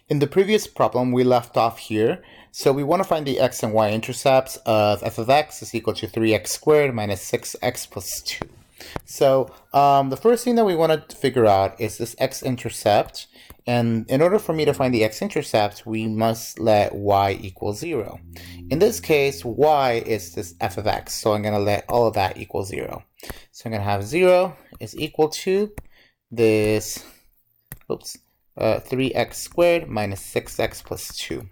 In the previous problem, we left off here. So we want to find the x and y intercepts of f of x is equal to 3x squared minus 6x plus 2. So the first thing that we want to figure out is this x-intercept. And in order for me to find the x-intercept, we must let y equal 0. In this case, y is this f of x. So I'm going to let all of that equal 0. So I'm going to have 0 is equal to this, 3x squared minus 6x plus 2.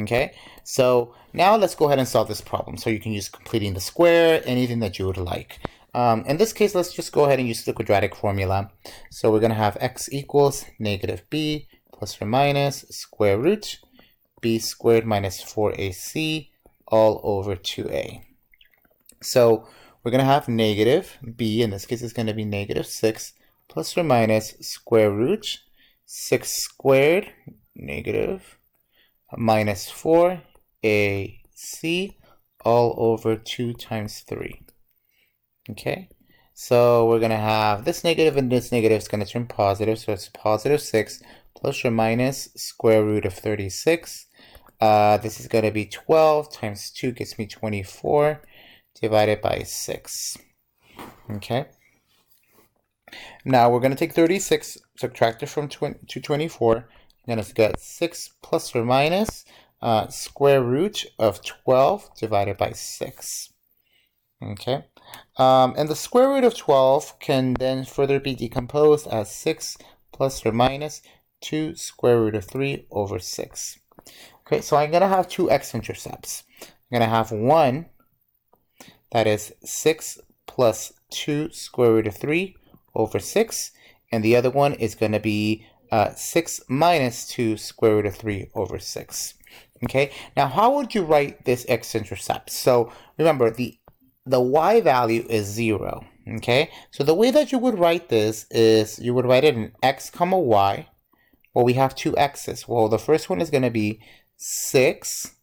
Okay, so now let's go ahead and solve this problem. So you can use completing the square, anything that you would like. In this case, let's just go ahead and use the quadratic formula. So we're going to have x equals negative b plus or minus square root b squared minus 4ac all over 2a. So we're going to have negative b, in this case is going to be negative 6 plus or minus square root 6 squared negative minus 4ac all over 2 times 3. Okay, so we're going to have this negative and this negative is going to turn positive, so it's positive 6 plus or minus square root of 36. This is going to be 12 times 2 gives me 24 divided by 6. Okay, now we're going to take 36, subtract it from 24. I'm going to get 6 plus or minus square root of 12 divided by 6. Okay, and the square root of 12 can then further be decomposed as 6 plus or minus 2 square root of 3 over 6. Okay, so I'm going to have two x-intercepts. I'm going to have one that is 6 plus 2 square root of 3 over 6, and the other one is going to be 6 minus 2 square root of 3 over 6. Okay, now how would you write this x-intercept? So remember, the y value is 0. Okay, so the way that you would write this is you would write it in x comma y. Well, we have two x's. Well, the first one is going to be 6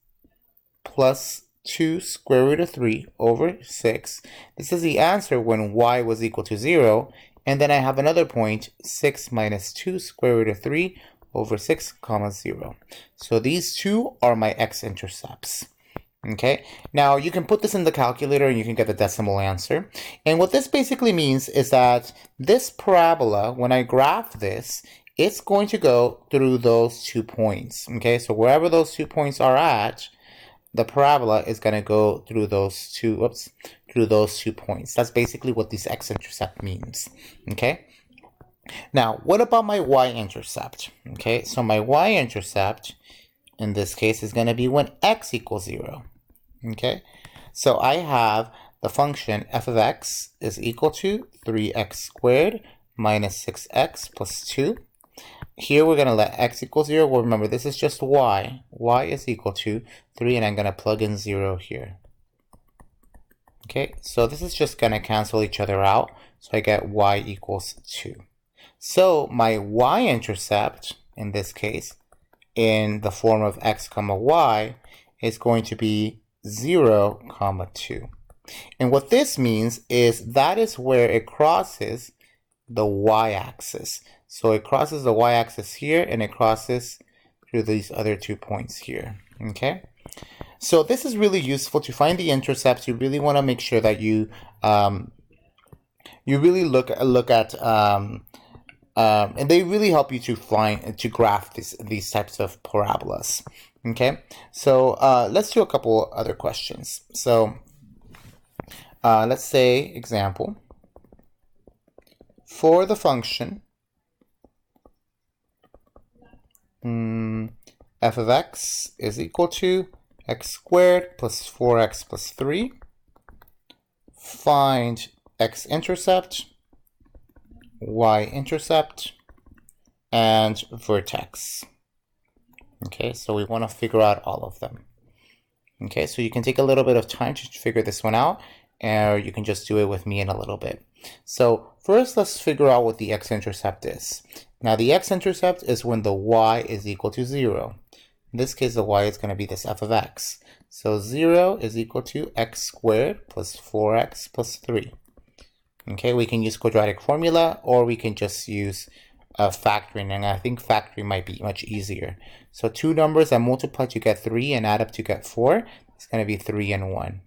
plus 2 square root of 3 over 6. This is the answer when y was equal to 0. And then I have another point, 6 minus 2 square root of 3 over 6 comma 0. So these two are my x-intercepts. Okay, now you can put this in the calculator and you can get the decimal answer. And what this basically means is that this parabola, when I graph this, it's going to go through those 2 points. Okay, so wherever those 2 points are at, the parabola is going to go through those two points. That's basically what this x-intercept means. Okay, now what about my y-intercept? Okay, so my y-intercept in this case is going to be when x equals 0. Okay, so I have the function f of x is equal to 3x squared minus 6x plus 2. Here we're going to let x equal 0. Well, remember, this is just y. Y is equal to 3, and I'm going to plug in 0 here. Okay, so this is just going to cancel each other out. So I get y equals 2. So my y-intercept, in this case, in the form of x comma y, is going to be 0 comma 2. And what this means is that is where it crosses the y-axis. So it crosses the y-axis here, and it crosses through these other 2 points here. Okay, so this is really useful to find the intercepts. You really want to make sure that you really look at and they really help you to graph these types of parabolas. Okay, so let's do a couple other questions. So let's say example, for the function f of x is equal to x squared plus 4x plus 3, find x-intercept, y-intercept, and vertex. Okay, so we want to figure out all of them. Okay, so you can take a little bit of time to figure this one out, or you can just do it with me in a little bit. So first, let's figure out what the x-intercept is. Now, the x-intercept is when the y is equal to 0. In this case, the y is going to be this f of x. So 0 is equal to x squared plus 4x plus 3. Okay, we can use quadratic formula, or we can just use factoring, and I think factoring might be much easier. So two numbers that multiply to get 3 and add up to get 4, it's going to be 3 and 1.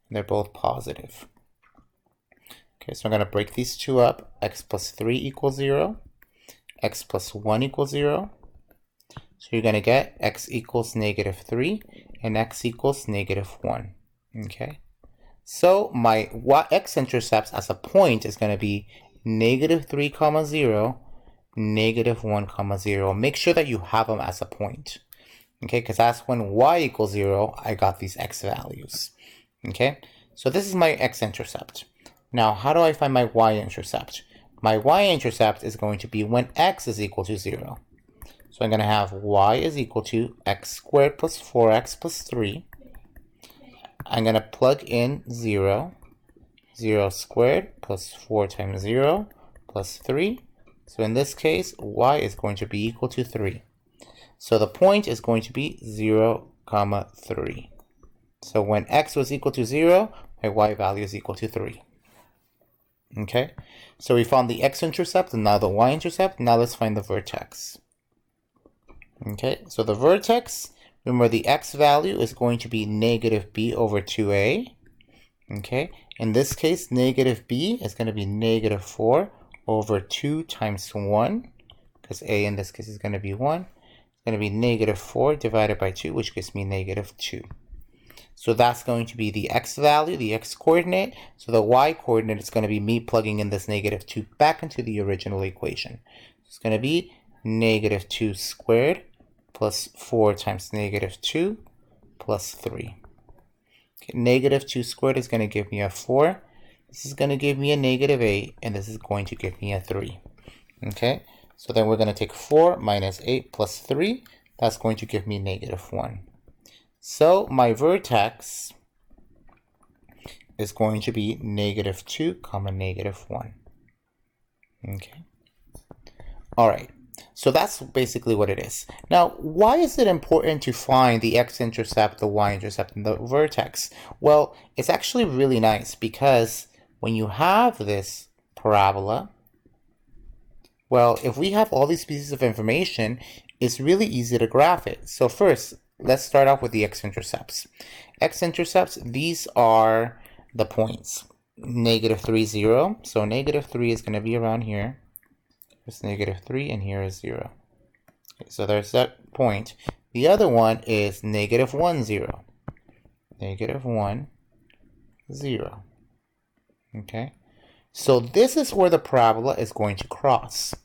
They're both positive. Okay, so I'm going to break these two up. X plus 3 equals 0. X plus 1 equals 0. So you're going to get x equals negative 3 and x equals negative 1. Okay, so my x-intercepts as a point is going to be negative 3 comma 0, negative 1 comma 0. Make sure that you have them as a point. Okay, because that's when y equals 0, I got these x values. Okay, so this is my x-intercept. Now, how do I find my y-intercept? My y-intercept is going to be when x is equal to 0. So I'm going to have y is equal to x squared plus 4x plus 3. I'm going to plug in 0. 0 squared plus 4 times 0 plus 3. So in this case, y is going to be equal to 3. So the point is going to be 0, 3. So when x was equal to 0, my y value is equal to 3. Okay, so we found the x-intercept and now the y-intercept. Now let's find the vertex. Okay, so the vertex, remember the x value is going to be negative b over 2a. Okay, in this case, negative b is going to be negative 4 over 2 times 1, because a in this case is going to be 1. It's going to be negative 4 divided by 2, which gives me negative 2. So that's going to be the x value, the x coordinate. So the y coordinate is going to be me plugging in this negative 2 back into the original equation. It's going to be negative 2 squared plus 4 times negative 2 plus 3. Okay, negative 2 squared is going to give me a 4. This is going to give me a negative 8, and this is going to give me a 3. Okay, so then we're going to take 4 minus 8 plus 3. That's going to give me negative 1. So my vertex is going to be negative 2 comma negative 1. Okay. All right. So that's basically what it is. Now, why is it important to find the x-intercept, the y-intercept, and the vertex? Well, it's actually really nice because when you have this parabola, well, if we have all these pieces of information, it's really easy to graph it. So first, let's start off with the x-intercepts. X-intercepts, these are the points. Negative 3, 0. So negative 3 is going to be around here. Here's negative 3, and here is 0. Okay, so there's that point. The other one is negative 1, 0. Negative 1, 0. Okay. So this is where the parabola is going to cross.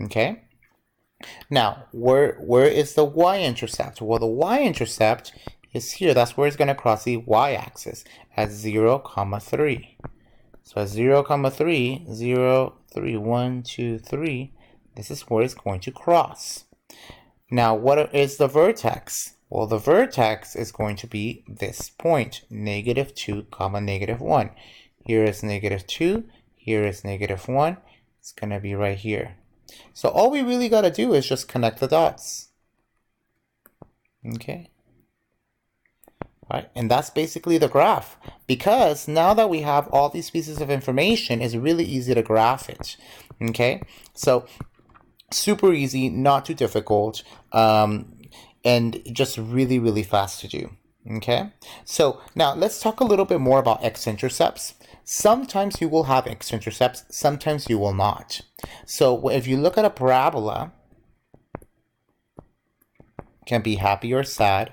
Okay. Now, where is the y-intercept? Well, the y-intercept is here. That's where it's going to cross the y-axis at 0, 3. So at 0, 3, 0, 3, 1, 2, 3, this is where it's going to cross. Now, what is the vertex? Well, the vertex is going to be this point, negative 2, negative 1. Here is negative 2, here is negative 1. It's going to be right here. So all we really got to do is just connect the dots. Okay. All right, and that's basically the graph. Because now that we have all these pieces of information, it's really easy to graph it. Okay, so super easy, not too difficult, and just really, really fast to do. Okay, so now let's talk a little bit more about x-intercepts. Sometimes you will have x-intercepts, sometimes you will not. So if you look at a parabola, can be happy or sad.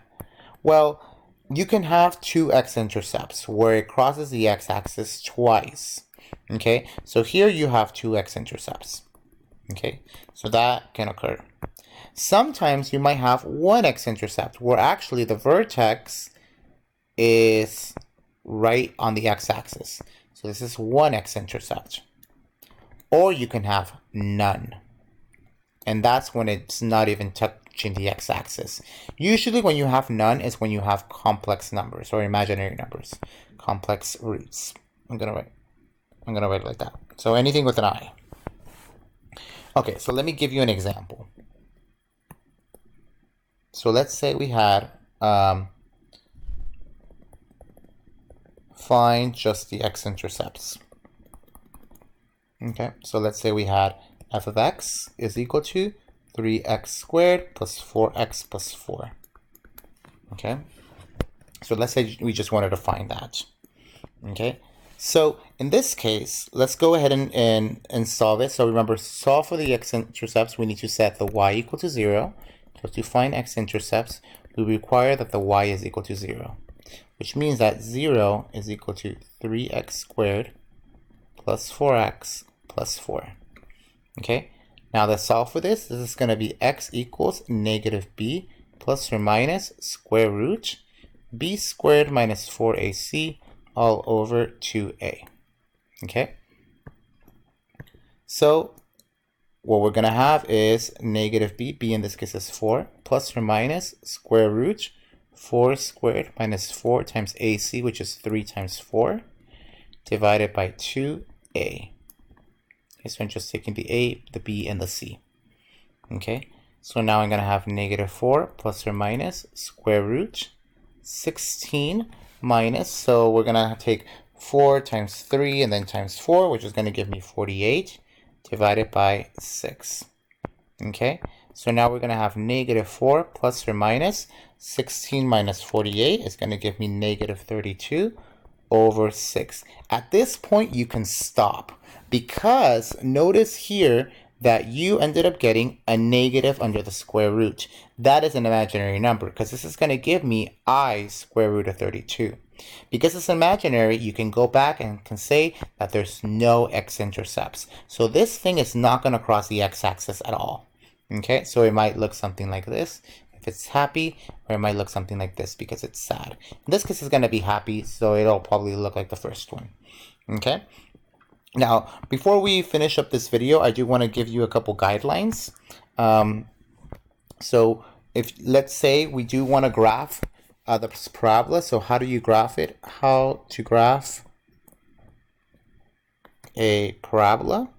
Well, you can have two x-intercepts where it crosses the x-axis twice. Okay, so here you have two x-intercepts. Okay, so that can occur. Sometimes you might have one x-intercept where actually the vertex is right on the x-axis. So this is one x-intercept. Or you can have none. And that's when it's not even touching the x-axis. Usually when you have none is when you have complex numbers or imaginary numbers. Complex roots. I'm gonna write it like that. So anything with an I. Okay, so let me give you an example. So let's say we had find just the x-intercepts. Okay, so let's say we had f of x is equal to 3x squared plus 4x plus 4. Okay, so let's say we just wanted to find that. Okay, so in this case, let's go ahead and solve it. So remember, solve for the x-intercepts, we need to set the y equal to 0. So to find x-intercepts, we require that the y is equal to 0, which means that 0 is equal to 3x squared plus 4x plus 4. Okay, now let's solve for this. This is going to be x equals negative b plus or minus square root b squared minus 4ac all over 2a. Okay, so what we're going to have is negative b in this case is 4, plus or minus square root 4 squared minus 4 times ac, which is 3 times 4, divided by 2a. Okay, so I'm just taking the a, the b, and the c. Okay, so now I'm going to have negative 4 plus or minus square root 16 minus, so we're going to take 4 times 3 and then times 4, which is going to give me 48, divided by 6. Okay, so now we're going to have negative 4 plus or minus 16 minus 48 is going to give me negative 32 over 6. At this point, you can stop, because notice here that you ended up getting a negative under the square root. That is an imaginary number, because this is going to give me I square root of 32. Because it's imaginary, you can go back and can say that there's no x-intercepts. So this thing is not going to cross the x-axis at all. Okay, so it might look something like this if it's happy, or it might look something like this because it's sad. In this case, it's going to be happy, so it'll probably look like the first one. Okay. Now, before we finish up this video, I do want to give you a couple guidelines. So if, let's say we do want to graph the parabola, so how do you graph it? How to graph a parabola.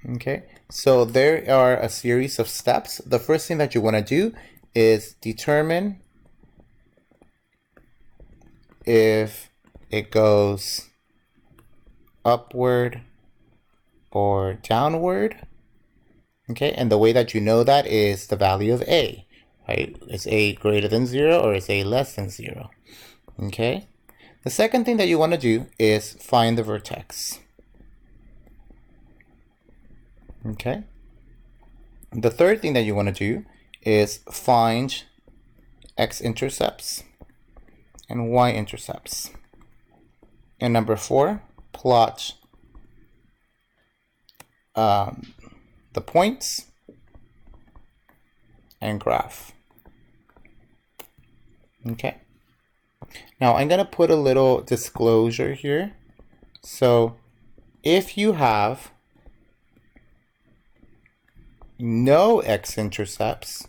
Okay, so there are a series of steps. The first thing that you want to do is determine if it goes upward or downward. Okay, and the way that you know that is the value of a, right? Is a greater than 0 or is a less than 0? Okay, the second thing that you want to do is find the vertex. Okay, the third thing that you want to do is find x-intercepts and y-intercepts. And number 4, plot the points and graph. Okay, now I'm going to put a little disclosure here. So if you have no x-intercepts,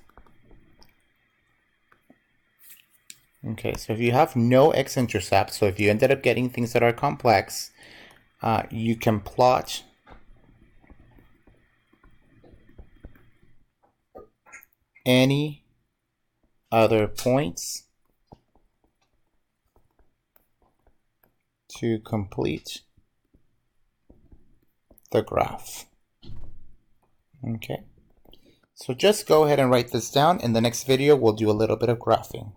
okay, so if you have no x-intercepts, so if you ended up getting things that are complex, you can plot any other points to complete the graph. Okay, so just go ahead and write this down. In the next video, we'll do a little bit of graphing.